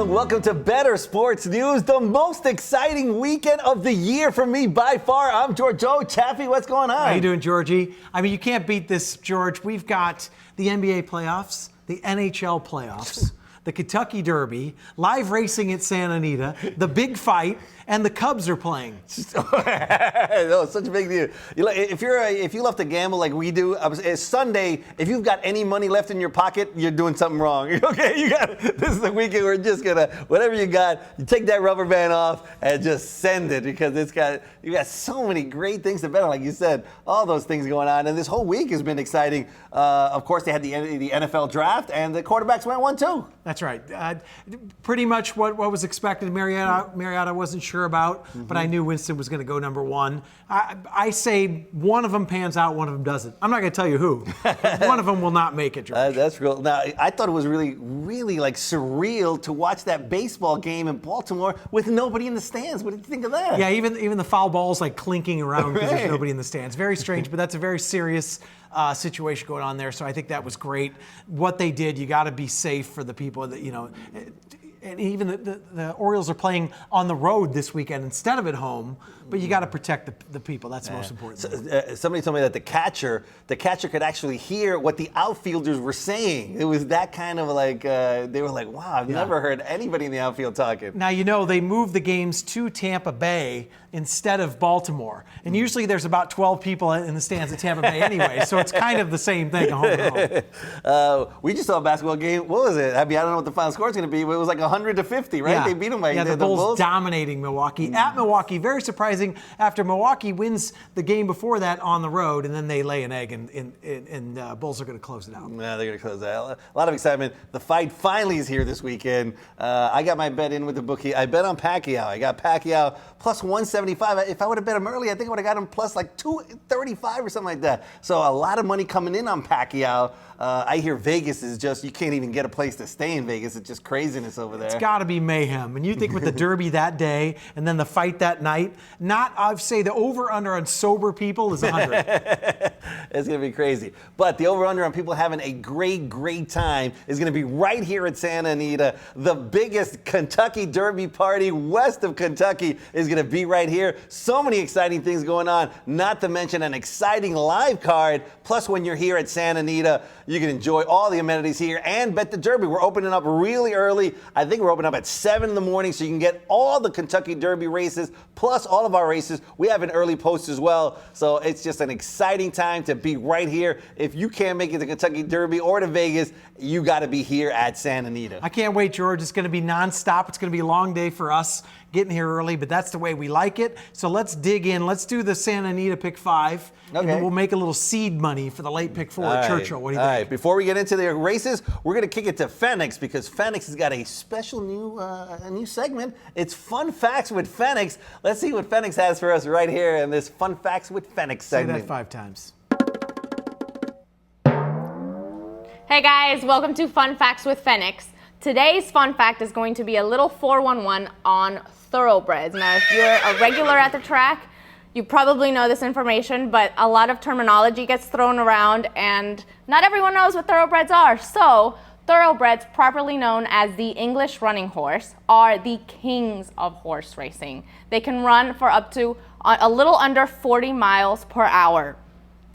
along. Welcome to Better Sports News, the most exciting weekend of the year for me by far. I'm George O. Chaffee, what's going on? How you doing, Georgie? I mean, you can't beat this, George. We've got the NBA playoffs, the NHL playoffs, the Kentucky Derby, live racing at Santa Anita, the big fight, and the Cubs are playing. No, it's such a big deal. If you love to gamble like we do, it's Sunday. If you've got any money left in your pocket, you're doing something wrong. Okay, this is the weekend we're just gonna whatever you got, you take that rubber band off and just send it because you got so many great things to bet on. Like you said, all those things going on, and this whole week has been exciting. Of course, they had the NFL draft, and the quarterbacks went 1-2. That's right. Pretty much what was expected. Mariota wasn't sure about, but I knew Winston was going to go number one. I say one of them pans out, one of them doesn't. I'm not going to tell you who. One of them will not make it, George. That's real. Now, I thought it was really, really like surreal to watch that baseball game in Baltimore with nobody in the stands. What did you think of that? Yeah, even the foul balls like clinking around because there's nobody in the stands. Very strange, but that's a very serious situation going on there. So I think that was great. What they did, you got to be safe for the people that, and even the Orioles are playing on the road this weekend instead of at home, but you got to protect the people. That's the most important. So, somebody told me that the catcher could actually hear what the outfielders were saying. It was that kind of like, they were like, wow, I've never heard anybody in the outfield talking. Now, they moved the games to Tampa Bay instead of Baltimore. And usually there's about 12 people in the stands at Tampa Bay anyway, so it's kind of the same thing, home and home. We just saw a basketball game. What was it? I mean, I don't know what the final score is going to be, but it was like 100-50, right? Yeah. They beat them by the Bulls dominating Milwaukee. At Milwaukee, very surprising after Milwaukee wins the game before that on the road, and then they lay an egg, and Bulls are going to close it out. Yeah, they're going to close it out. A lot of excitement. The fight finally is here this weekend. I got my bet in with the bookie. I bet on Pacquiao. I got Pacquiao plus 175. If I would have bet him early, I think I would have got him plus like 235 or something like that. So a lot of money coming in on Pacquiao. I hear Vegas is just, you can't even get a place to stay in Vegas. It's just craziness over there. It's got to be mayhem. And you think with the Derby that day and then the fight that night, I'd say the over-under on sober people is 100. It's going to be crazy. But the over-under on people having a great, great time is going to be right here at Santa Anita. The biggest Kentucky Derby party west of Kentucky is going to be right here. So many exciting things going on, not to mention an exciting live card. Plus, when you're here at Santa Anita, you can enjoy all the amenities here and bet the Derby. We're opening up really early. I think we're opening up at 7 in the morning, so you can get all the Kentucky Derby races, plus all of our races. We have an early post as well, so it's just an exciting time to be right here. If you can't make it to Kentucky Derby or to Vegas, you got to be here at Santa Anita. I can't wait, George. It's going to be nonstop. It's going to be a long day for us getting here early, but that's the way we like it. So let's dig in. Let's do the Santa Anita pick 5, and then we'll make a little seed money for the late pick 4 at Churchill. What do you think? All right, before we get into the races, we're going to kick it to Fenix because Fenix has got a special new segment. It's Fun Facts with Fenix. Let's see what Fenix has for us right here in this Fun Facts with Fenix segment. Say that 5 times. Hey guys, welcome to Fun Facts with Fenix. Today's fun fact is going to be a little 411 on thoroughbreds. Now, if you're a regular at the track, you probably know this information, but a lot of terminology gets thrown around and not everyone knows what thoroughbreds are. So, thoroughbreds, properly known as the English running horse, are the kings of horse racing. They can run for up to a little under 40 miles per hour.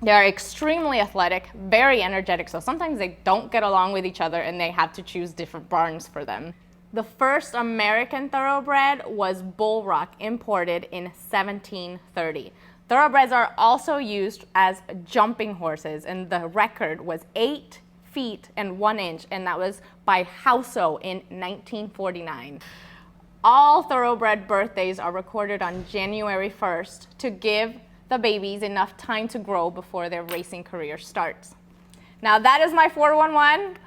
They are extremely athletic, very energetic, so sometimes they don't get along with each other and they have to choose different barns for them. The first American thoroughbred was Bull Rock, imported in 1730. Thoroughbreds are also used as jumping horses, and the record was 8 feet and 1 inch, and that was by Houso in 1949. All thoroughbred birthdays are recorded on January 1st to give the babies enough time to grow before their racing career starts. Now that is my 411,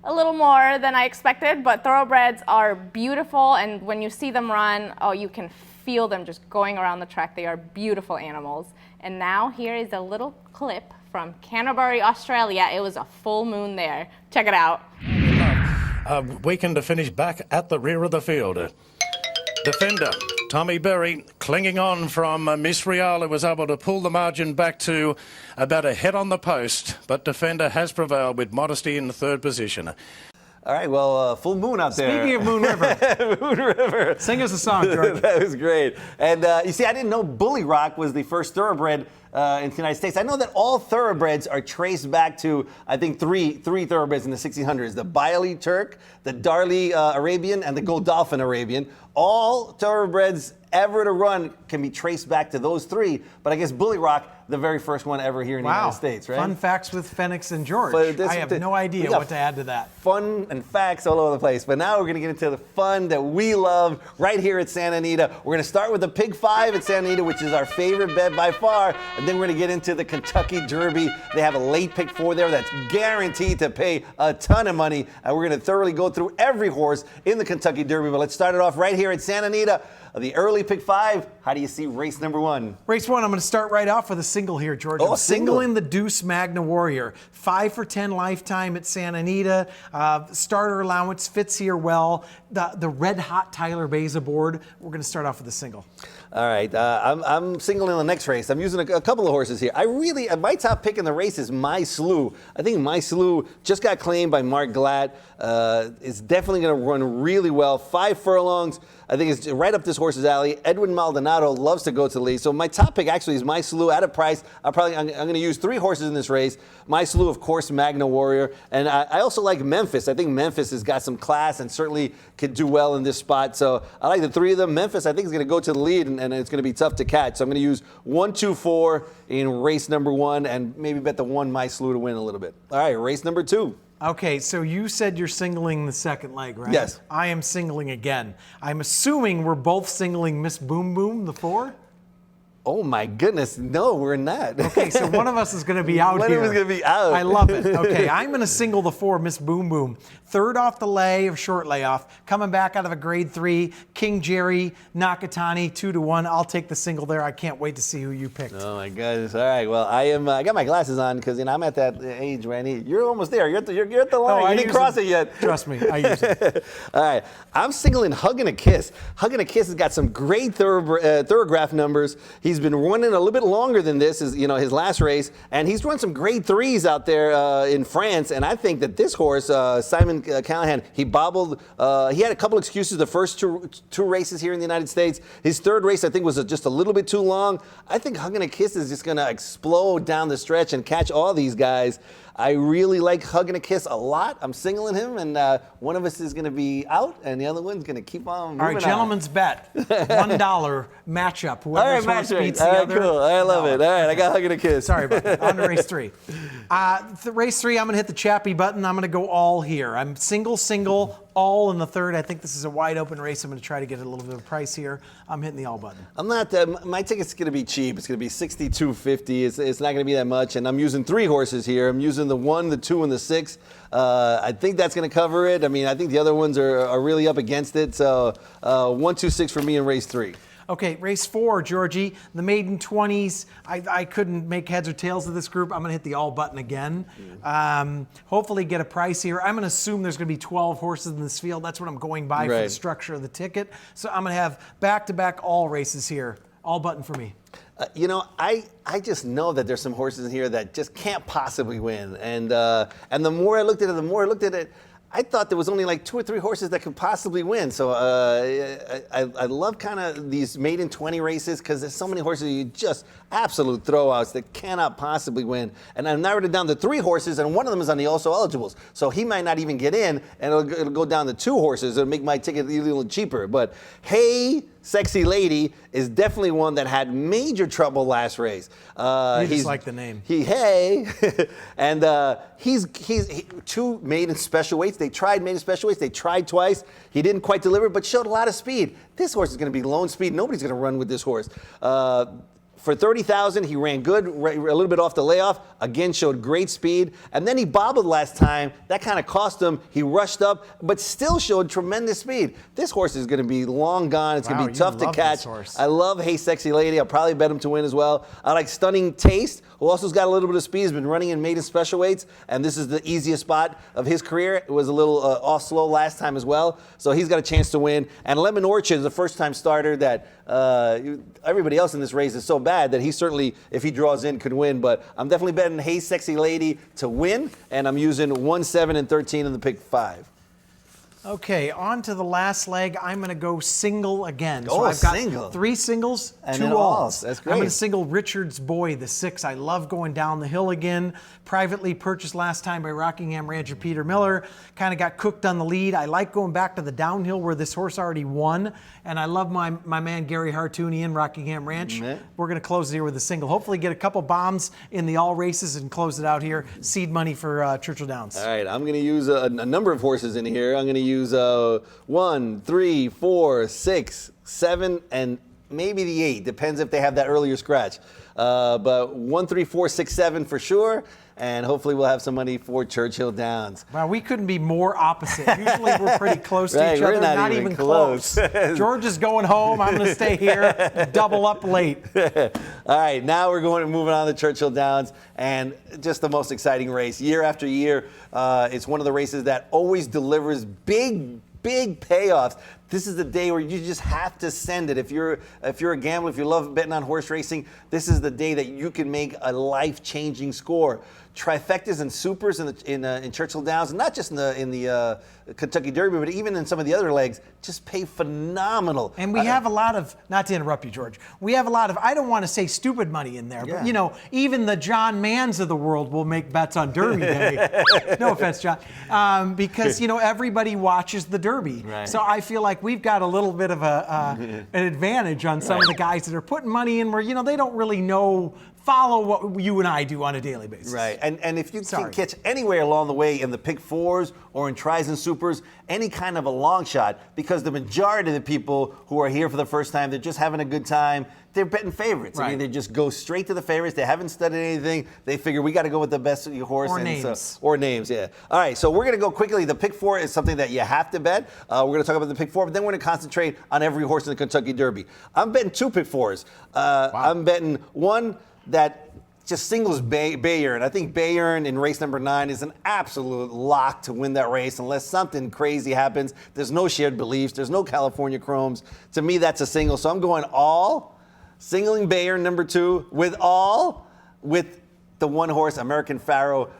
a little more than I expected, but thoroughbreds are beautiful, and when you see them run, you can feel them just going around the track. They are beautiful animals. And now here is a little clip from Canterbury, Australia. It was a full moon there. Check it out. A weekend to finish back at the rear of the field. Defender Tommy Berry clinging on from Miss Real, who was able to pull the margin back to about a head on the post, but Defender has prevailed with Modesty in the third position. All right, well, full moon out there. Speaking of Moon River, Moon River. sing us a song, George. That was great. And you see, I didn't know Bully Rock was the first thoroughbred in the United States. I know that all thoroughbreds are traced back to, I think, three thoroughbreds in the 1600s. The Bailey Turk, the Darley Arabian, and the Godolphin Arabian. All thoroughbreds ever to run can be traced back to those three. But I guess Bully Rock, the very first one ever here in the United States, right? Fun facts with Phoenix and George. I have no idea what to add to that. Fun and facts all over the place. But now we're going to get into the fun that we love right here at Santa Anita. We're going to start with the Pig 5 at Santa Anita, which is our favorite bet by far. And then we're going to get into the Kentucky Derby. They have a late pick 4 there that's guaranteed to pay a ton of money. And we're going to thoroughly go through every horse in the Kentucky Derby. But let's start it off right here at Santa Anita. The early pick 5. How do you see race number 1? Race 1, I'm going to start right off with a single here, George. Oh, I'm a single. singling the Deuce Magna Warrior. 5 for 10 lifetime at Santa Anita. Starter allowance fits here well. The red hot Tyler Bays aboard. We're going to start off with a single. All right, I'm singling the next race. I'm using a couple of horses here. My top pick in the race is My Slew. I think My Slew just got claimed by Mark Glatt. It's definitely going to run really well. 5 furlongs. I think it's right up this horse's alley. Edwin Maldonado loves to go to the lead. So my top pick actually is My Slew at a price. I'm going to use 3 horses in this race. My Slew, of course, Magna Warrior. And I also like Memphis. I think Memphis has got some class and certainly could do well in this spot. So I like the 3 of them. Memphis, I think, is going to go to the lead, and it's going to be tough to catch. So I'm going to use 1, 2, 4 in race number 1 and maybe bet the 1 My Slew to win a little bit. All right, race number 2. Okay, so you said you're singling the second leg, right? Yes. I am singling again. I'm assuming we're both singling Miss Boom Boom, the 4? Oh my goodness, no, we're not. Okay, so one of us is going to be out One here. of us is going to be out. I love it. Okay, I'm going to single the 4, Miss Boom Boom. 3rd off the lay of short layoff, coming back out of a grade 3. King Jerry, Nakatani, 2-1. I'll take the single there. I can't wait to see who you picked. Oh my goodness! All right, well, I got my glasses on because I'm at that age where you're almost there. You're at the line. You didn't cross it yet. Trust me, I use it. All right, I'm singling Huggin' a Kiss. Huggin' a Kiss has got some great thoroughgraph numbers. He's been running a little bit longer than this, his last race, and he's run some grade 3s out there in France. And I think that this horse, Simon Callahan, he bobbled. He had a couple excuses the first two races here in the United States. His 3rd race, I think, was just a little bit too long. I think Huggin' a Kiss is just going to explode down the stretch and catch all these guys. I really like Huggin' a Kiss a lot. I'm singling him, and one of us is going to be out, and the other one's going to keep on moving. All right, gentleman's bet. $1 matchup. Whoever's match horse beats rate. the All right, other. cool. I love it. All right, I got Huggin' a Kiss. Sorry about that. On to race 3. Race 3, I'm going to hit the Chappie button. I'm going to go all here. I'm single, all in the 3rd. I think this is a wide open race. I'm going to try to get a little bit of price here. I'm hitting the all button. I'm not. My ticket's going to be cheap. It's going to be $62.50. It's not going to be that much. And I'm using 3 horses here. I'm using the 1, the 2, and the 6. I think that's going to cover it. I mean, I think the other ones are really up against it. So 1, 2, 6 for me in race 3. Okay, race 4, Georgie, the maiden 20s. I couldn't make heads or tails of this group. I'm going to hit the all button again. Hopefully get a price here. I'm going to assume there's going to be 12 horses in this field. That's what I'm going by for the structure of the ticket. So I'm going to have back-to-back all races here. All button for me. I just know that there's some horses in here that just can't possibly win. And the more I looked at it, I thought there was only like 2 or 3 horses that could possibly win. So I love kind of these maiden 20 races because there's so many horses you just absolute throwouts that cannot possibly win. And I narrowed it down to 3 horses, and one of them is on the also eligibles. So he might not even get in, and it'll go down to 2 horses. It'll make my ticket a little cheaper. But Hey Sexy Lady is definitely one that had major trouble last race. You just like the name. And he's 2 maiden special weights. They tried maiden special weights. They tried twice. He didn't quite deliver, but showed a lot of speed. This horse is going to be lone speed. Nobody's going to run with this horse. For $30,000, he ran good, a little bit off the layoff. Again, showed great speed. And then he bobbled last time. That kind of cost him. He rushed up, but still showed tremendous speed. This horse is going to be long gone. It's going to be tough to catch. I love Hey Sexy Lady. I'll probably bet him to win as well. I like Stunning Taste, who also's got a little bit of speed. He's been running in maiden special weights, and this is the easiest spot of his career. It was a little off slow last time as well, so he's got a chance to win. And Lemon Orchard is a first-time starter that everybody else in this race is so bad that he certainly, if he draws in, could win. But I'm definitely betting Hey Sexy Lady to win, and I'm using 1, 7, and 13 in the pick 5. Okay, on to the last leg. I'm going to go single again. So Oh, I've got single. 3 singles, And 2 then alls. alls. That's great. I'm going to single Richard's Boy, the 6. I love going down the hill again. Privately purchased last time by Rockingham rancher Peter Miller. Kind of got cooked on the lead. I like going back to the downhill where this horse already won. And I love my man Gary Hartooni in Rockingham Ranch. Mm-hmm. We're going to close here with a single. Hopefully get a couple bombs in the all races and close it out here. Seed money for Churchill Downs. All right, I'm going to use a number of horses in here. I'm going to use 1, 3, 4, 6, 7, and maybe the 8. Depends if they have that earlier scratch. But 1, 3, 4, 6, 7 for sure. And hopefully we'll have some money for Churchill Downs. Wow, we couldn't be more opposite. Usually we're pretty close to Right, each we're other. not even close. George is going home. I'm going to stay here, double up late. All right, now we're moving on to Churchill Downs, and just the most exciting race. Year after year, it's one of the races that always delivers big payoffs. This is the day where you just have to send it. If you're a gambler, if you love betting on horse racing, this is the day that you can make a life-changing score. Trifectas and supers in Churchill Downs, and not just in the Kentucky Derby, but even in some of the other legs, just pay phenomenal. And we have a lot of, not to interrupt you, George, we have a lot of, I don't want to say stupid money in there, Yeah. but even the John Manns of the world will make bets on Derby Day. No offense, John. Because, everybody watches the Derby. Right. So I feel like we've got a little bit of an advantage on some of the guys that are putting money in where, they don't really follow what you and I do on a daily basis. Right, and if you Sorry. can catch anywhere along the way in the pick fours or in tries and supers, any kind of a long shot, because the majority of the people who are here for the first time, they're just having a good time, they're betting favorites. I mean, Right. they just go straight to the favorites. They haven't studied anything. They figure we got to go with the best horse. Or and names. or names, yeah. All right, so we're going to go quickly. The pick four is something that you have to bet. We're going to talk about the pick four, but then we're going to concentrate on every horse in the Kentucky Derby. I'm betting 2 pick fours. I'm betting one that just singles Bayern. I think Bayern in race number 9 is an absolute lock to win that race unless something crazy happens. There's no shared beliefs. There's no California Chromes. To me, that's a single. So I'm going all, singling Bayern number 2, with the one horse, American Pharaoh,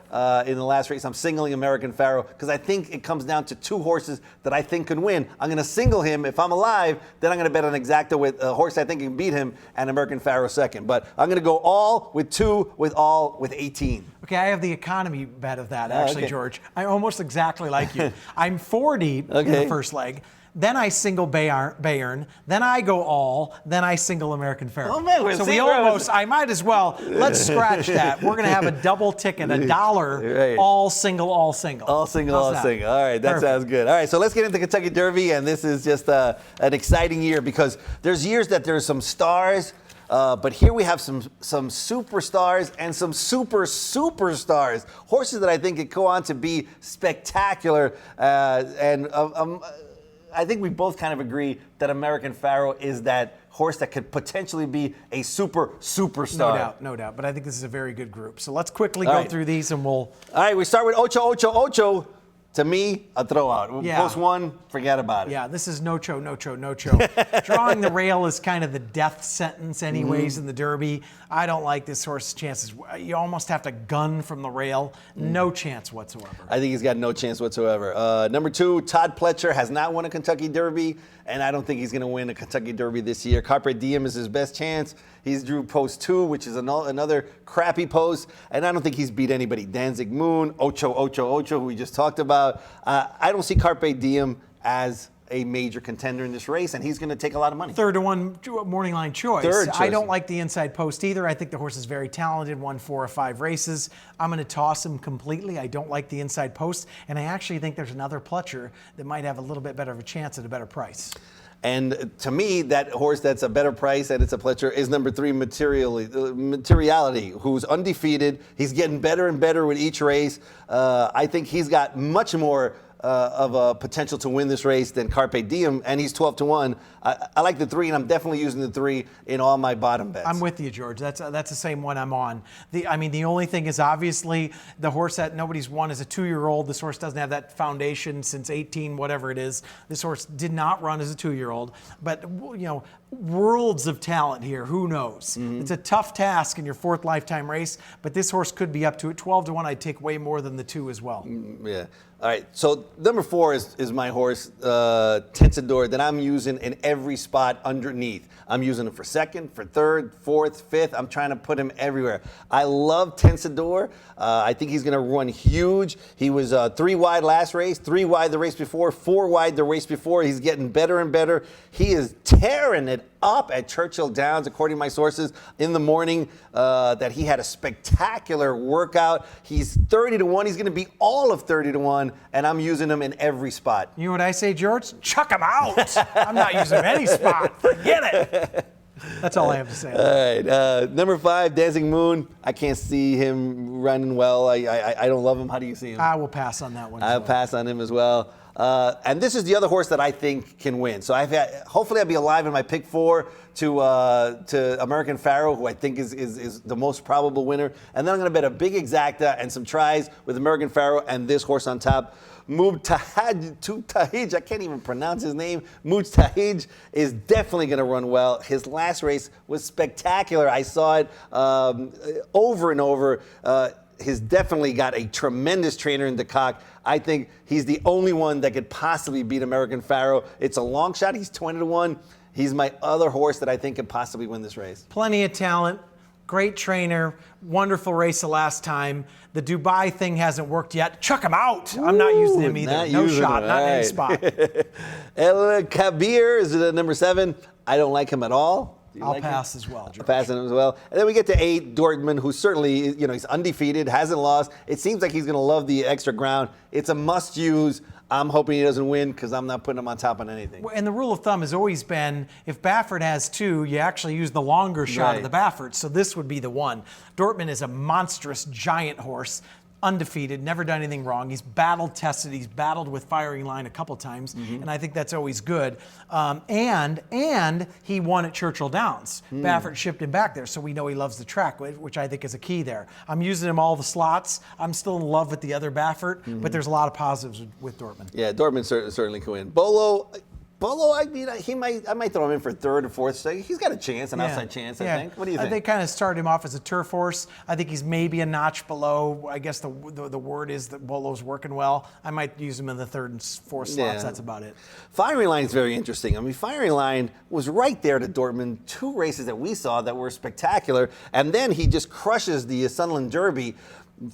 in the last race. I'm singling American Pharaoh because I think it comes down to 2 horses that I think can win. I'm going to single him. If I'm alive, then I'm going to bet on exacta with a horse I think can beat him and American Pharaoh second. But I'm going to go all with 2, with 18. Okay, I have the economy bet of that, actually, okay. George. I'm almost exactly like you. I'm 4 deep in Okay. the first leg. Then I single Bayern. Then I go all. Then I single American Pharaoh. Oh, man, so see, we almost, I might as well, let's scratch that. We're going to have a double ticket, $1, Right. all single, all single. All single, How's all that? single. All right, that Perfect. sounds good. All right, so let's get into the Kentucky Derby, and this is just an exciting year because there's years that there's some stars, but here we have some superstars and some superstars. Horses that I think could go on to be spectacular, I think we both kind of agree that American Pharaoh is that horse that could potentially be a superstar. No doubt. But I think this is a very good group. So let's quickly All go right. through these and we'll... All right, we start with Ocho. To me, a throwout. Yeah. Post 1, forget about it. Yeah, this is no-cho. Drawing the rail is kind of the death sentence anyways in the Derby. I don't like this horse's chances. You almost have to gun from the rail. No chance whatsoever. I think he's got no chance whatsoever. Number 2, Todd Pletcher has not won a Kentucky Derby, and I don't think he's going to win a Kentucky Derby this year. Carpe Diem is his best chance. He's drew post 2, which is another crappy post, and I don't think he's beat anybody. Danzig Moon, Ocho, who we just talked about. I don't see Carpe Diem as a major contender in this race, and he's going to take a lot of money. 3rd to 1 morning line choice. Third I choice. don't like the inside post either. I think the horse is very talented, won 4 or 5 races. I'm going to toss him completely. I don't like the inside post, and I actually think there's another Pletcher that might have a little bit better of a chance at a better price. And to me, that horse that's a better price and it's a Pletcher is number 3, Materiality, who's undefeated. He's getting better and better with each race. I think he's got much more of a potential to win this race than Carpe Diem, and he's 12 to 1. I like the 3, and I'm definitely using the 3 in all my bottom bets. I'm with you, George. That's the same one I'm on. The only thing is obviously the horse that nobody's won is a 2-year-old. This horse doesn't have that foundation since 18, whatever it is. This horse did not run as a 2-year-old, but worlds of talent here. Who knows? It's a tough task in your 4th lifetime race, but this horse could be up to it. 12 to 1, I'd take way more than the 2 as well. Yeah. All right, so number 4 is my horse, Tensador, that I'm using in every spot underneath. I'm using him for second, for third, fourth, fifth. I'm trying to put him everywhere. I love Tensador. I think he's going to run huge. He was 3 wide last race, 3 wide the race before, 4 wide the race before. He's getting better and better. He is tearing it up at Churchill Downs, according to my sources, in the morning, that he had a spectacular workout. He's 30-1. He's going to be all of 30-1, and I'm using him in every spot. You know what I say, George? Chuck him out. I'm not using him any spot. Forget it. That's all I have to say. All right, number 5, Dancing Moon. I can't see him running well. I don't love him. How do you see him? I will pass on that one. I'll pass on him as well. And this is the other horse that I think can win. So hopefully I'll be alive in my pick 4 to American Pharaoh, who I think is the most probable winner. And then I'm going to bet a big exacta and some tries with American Pharaoh and this horse on top. Mubtahij, I can't even pronounce his name. Mubtahij is definitely going to run well. His last race was spectacular. I saw it over and over. He's definitely got a tremendous trainer in DeCock. I think he's the only one that could possibly beat American Pharaoh. It's a long shot. He's 20-1. He's my other horse that I think could possibly win this race. Plenty of talent, great trainer, wonderful race the last time. The Dubai thing hasn't worked yet. Chuck him out. I'm not using him either. No shot, not in any spot. El Kabir is number 7. I don't like him at all. I'll pass as well, George. I'll pass him as well. And then we get to 8, Dortmund, who certainly, he's undefeated, hasn't lost. It seems like he's going to love the extra ground. It's a must-use. I'm hoping he doesn't win because I'm not putting him on top on anything. And the rule of thumb has always been, if Baffert has 2, you actually use the longer shot of the Baffert. So this would be the one. Dortmund is a monstrous, giant horse. Undefeated, never done anything wrong. He's battled tested. He's battled with Firing Line a couple times, and I think that's always good. And he won at Churchill Downs. Baffert shipped him back there, so we know he loves the track, which I think is a key there. I'm using him all the slots. I'm still in love with the other Baffert, but there's a lot of positives with Dortmund. Yeah, Dortmund certainly can win. Bolo, I might throw him in for 3rd or 4th. So he's got a chance, an outside chance, I think. What do you think? They kind of started him off as a turf horse. I think he's maybe a notch below. I guess the word is that Bolo's working well. I might use him in the 3rd and 4th slots. Yeah. That's about it. Firing Line is very interesting. I mean, Firing Line was right there to Dortmund. 2 races that we saw that were spectacular. And then he just crushes the Sunderland Derby.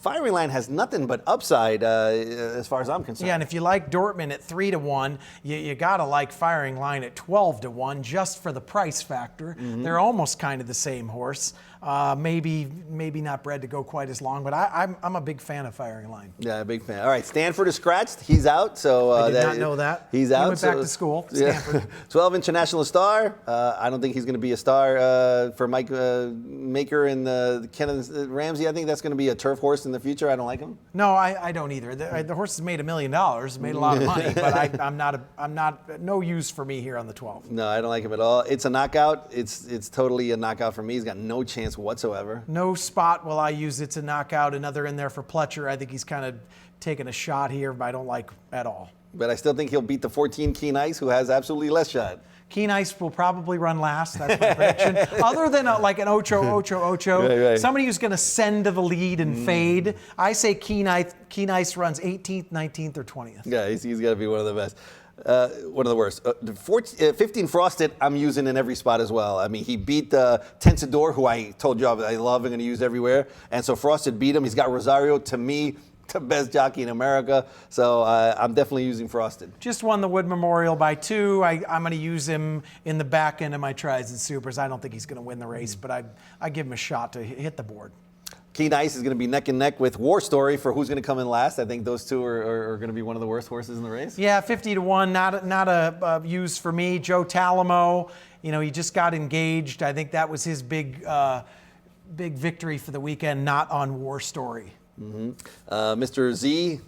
Firing Line has nothing but upside as far as I'm concerned. Yeah, and if you like Dortmund at 3-1, you got to like Firing Line at 12-1 just for the price factor. They're almost kind of the same horse. Maybe not bred to go quite as long, but I'm a big fan of Firing Line. Yeah, a big fan. All right, Stanford is scratched. He's out. So I did not know that. He's out. He went back to school. Stanford. 12 International Star. I don't think he's going to be a star for Mike Maker and Kenneth Ramsey. I think that's going to be a turf horse in the future. I don't like him. No, I don't either. The horse has made $1 million, made a lot of money, but I'm not no use for me here on the 12. No, I don't like him at all. It's a knockout. It's totally a knockout for me. He's got no chance whatsoever. No spot will I use. It's a knockout. Another in there for Pletcher. I think he's kind of taking a shot here, but I don't like at all. But I still think he'll beat the 14 Keen Ice, who has absolutely less shot. Keen Ice will probably run last. That's my prediction. Other than like an Ocho, right. Somebody who's going to send to the lead and fade. I say Keen Ice runs 18th, 19th, or 20th. Yeah, he's got to be one of the best. One of the worst. 15 Frosted, I'm using in every spot as well. I mean, he beat Tensador, who I told you I love and going to use everywhere. And so Frosted beat him. He's got Rosario, to me, the best jockey in America. So I'm definitely using Frosted. Just won the Wood Memorial by 2. I'm going to use him in the back end of my tries and supers. I don't think he's going to win the race, but I give him a shot to hit the board. Keen Ice is going to be neck and neck with War Story for who's going to come in last. I think those two are going to be one of the worst horses in the race. Yeah, 50-1, not a use for me. Joe Talamo, he just got engaged. I think that was his big victory for the weekend, not on War Story. Mr. Z,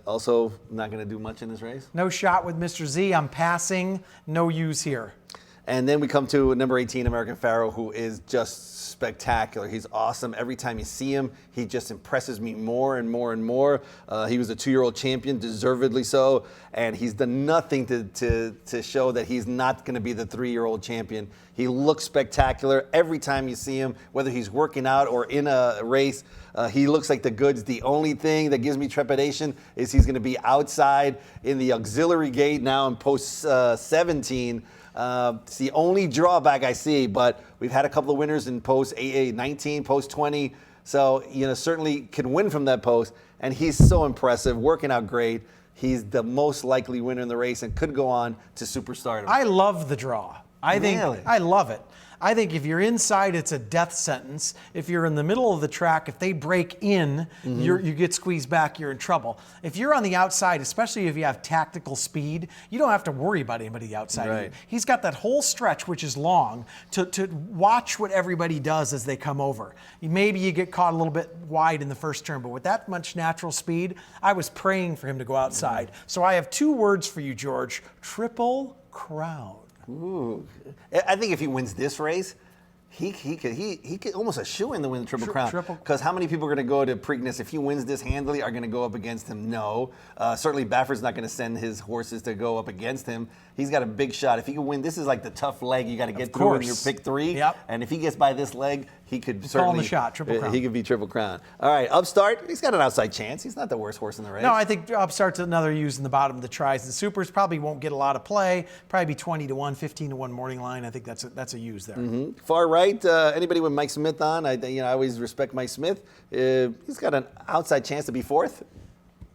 also not going to do much in this race. No shot with Mr. Z. I'm passing. No use here. And then we come to number 18, American Pharaoh, who is just spectacular. He's awesome. Every time you see him, he just impresses me more and more and more. He was a 2-year-old champion, deservedly so, and he's done nothing to show that he's not going to be the 3-year-old champion. He looks spectacular every time you see him, whether he's working out or in a race. He looks like the goods. The only thing that gives me trepidation is he's going to be outside in the auxiliary gate now in post 17. It's the only drawback I see, but we've had a couple of winners in post 19, post 20. So, certainly can win from that post. And he's so impressive, working out great. He's the most likely winner in the race and could go on to superstardom. I love the draw. Really? I love it. I think if you're inside, it's a death sentence. If you're in the middle of the track, if they break in, you get squeezed back, you're in trouble. If you're on the outside, especially if you have tactical speed, you don't have to worry about anybody outside of you. He's got that whole stretch, which is long, to watch what everybody does as they come over. Maybe you get caught a little bit wide in the first turn, but with that much natural speed, I was praying for him to go outside. So I have 2 words for you, George. Triple Crown. Ooh. I think if he wins this race, he could almost a shoe in to win the Triple Crown. Because how many people are going to go to Preakness if he wins this handily are going to go up against him? No. Certainly Bafford's not going to send his horses to go up against him. He's got a big shot. If he can win, this is like the tough leg you got to get through in your pick 3. Yep. And if he gets by this leg, he could certainly call him the shot. Triple Crown. He could be Triple Crown. All right, Upstart. He's got an outside chance. He's not the worst horse in the race. No, I think Upstart's another use in the bottom of the tries and supers. Probably won't get a lot of play. Probably be 20-1, 15-1 morning line. I think that's a use there. Far right. Anybody with Mike Smith on? I always respect Mike Smith. He's got an outside chance to be 4th.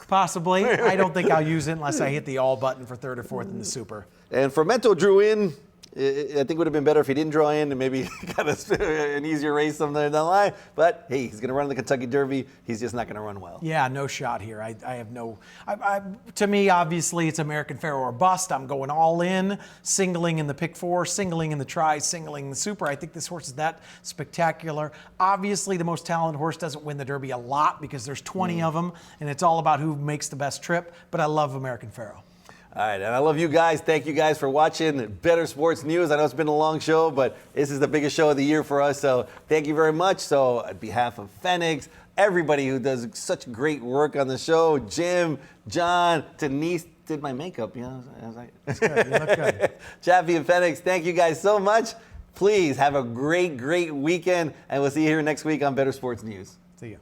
Possibly. I don't think I'll use it unless I hit the all button for 3rd or 4th in the super. And Fermento drew in. I think it would have been better if he didn't draw in and maybe got an easier race somewhere down the line. But hey, he's going to run the Kentucky Derby. He's just not going to run well. Yeah, no shot here. I have no. To me, obviously, it's American Pharaoh or bust. I'm going all in, singling in the pick 4, singling in the tries, singling in the super. I think this horse is that spectacular. Obviously, the most talented horse doesn't win the Derby a lot because there's 20 of them, and it's all about who makes the best trip. But I love American Pharaoh. All right, and I love you guys. Thank you guys for watching Better Sports News. I know it's been a long show, but this is the biggest show of the year for us, so thank you very much. So on behalf of Phoenix, everybody who does such great work on the show, Jim, John, Denise did my makeup, I was like, that's good. You look good. Chappie and Phoenix, thank you guys so much. Please have a great, great weekend, and we'll see you here next week on Better Sports News. See you.